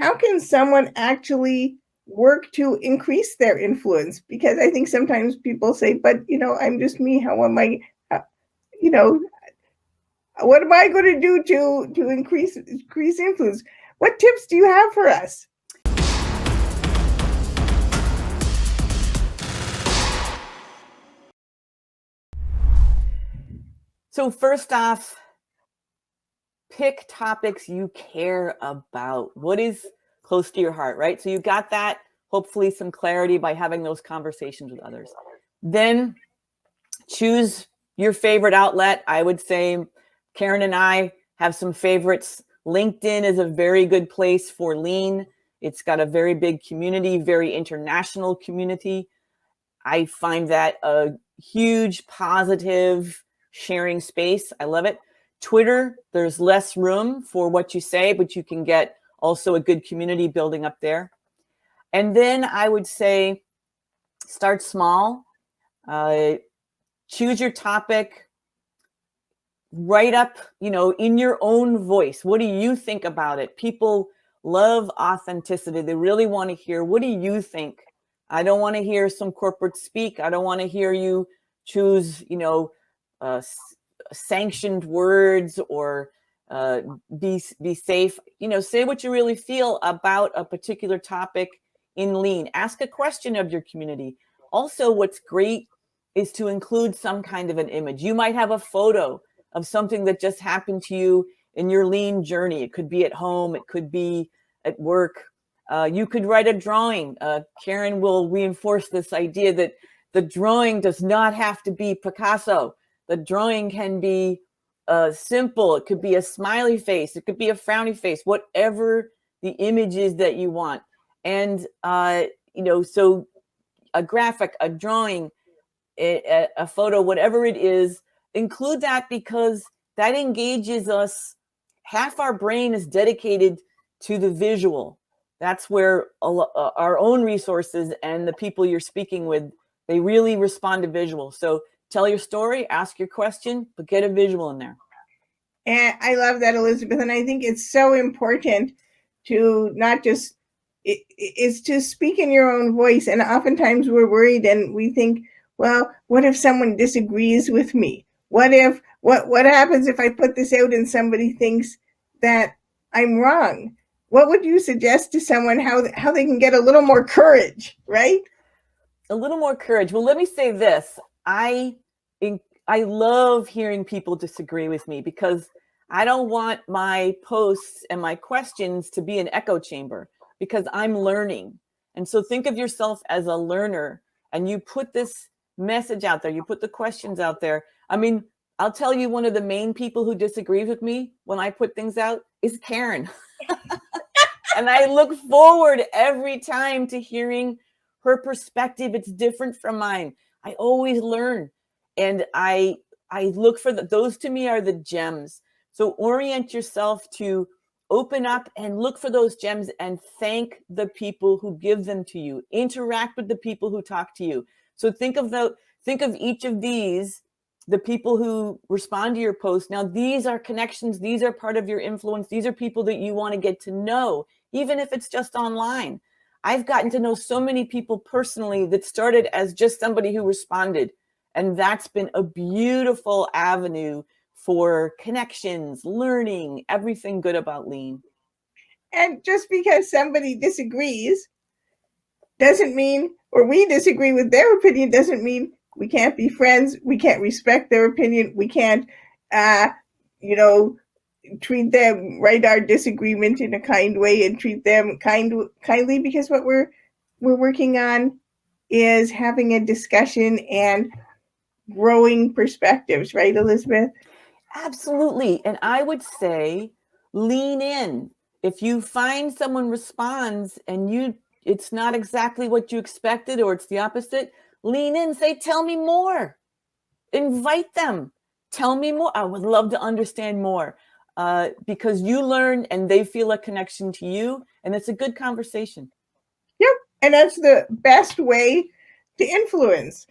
how can someone actually work to increase their influence? Because I think sometimes people say, but I'm just me. How am I, uh, you know, what am I going to do to increase influence? What tips do you have for us? So first off, pick topics you care about. What is close to your heart, right? So you got that, hopefully some clarity by having those conversations with others. Then choose your favorite outlet. I would say Karen and I have some favorites. LinkedIn is a very good place for lean. It's got a very big community, very international community. I find that a huge positive sharing space. I love it. Twitter, there's less room for what you say, but you can get also a good community building up there. And then I would say start small. Choose your topic. Write up, in your own voice. What do you think about it? People love authenticity. They really want to hear, what do you think? I don't want to hear some corporate speak. I don't want to hear you choose, sanctioned words or be safe. Say what you really feel about a particular topic in lean. Ask a question of your community. Also, what's great is to include some kind of an image. You might have a photo of something that just happened to you in your lean journey. It could be at home. It could be at work. You could write a drawing. Karen will reinforce this idea that the drawing does not have to be Picasso. The drawing can be simple. It could be a smiley face. It could be a frowny face, whatever the image is that you want. And, so a graphic, a drawing, a photo, whatever it is, include that because that engages us. Half our brain is dedicated to the visual. That's where our own resources and the people you're speaking with, they really respond to visual. So tell your story, ask your question, but get a visual in there. And I love that, Elizabeth. And I think it's so important to not just, it's to speak in your own voice. And oftentimes we're worried and we think, well, what if someone disagrees with me? What happens if I put this out and somebody thinks that I'm wrong? What would you suggest to someone how they can get a little more courage, right? A little more courage. Well, let me say this. I love hearing people disagree with me because I don't want my posts and my questions to be an echo chamber because I'm learning. And so think of yourself as a learner and you put this message out there, you put the questions out there. I mean, I'll tell you, one of the main people who disagrees with me when I put things out is Karen. And I look forward every time to hearing her perspective. It's different from mine. I always learn. And I look for those to me are the gems. So orient yourself to open up and look for those gems and thank the people who give them to you. Interact with the people who talk to you. So think of each of these, the people who respond to your post. Now, these are connections. These are part of your influence. These are people that you want to get to know, even if it's just online. I've gotten to know so many people personally that started as just somebody who responded. And that's been a beautiful avenue for connections, learning, everything good about lean. And just because somebody disagrees doesn't mean, or we disagree with their opinion, doesn't mean we can't be friends. We can't respect their opinion. We can't, treat them, write our disagreement in a kind way and treat them kindly, because what we're working on is having a discussion and growing perspectives, right, Elizabeth? Absolutely. And I would say lean in. If you find someone responds and it's not exactly what you expected or it's the opposite, lean in, say, tell me more. Invite them. Tell me more. I would love to understand more because you learn and they feel a connection to you. And it's a good conversation. Yep. And that's the best way to influence.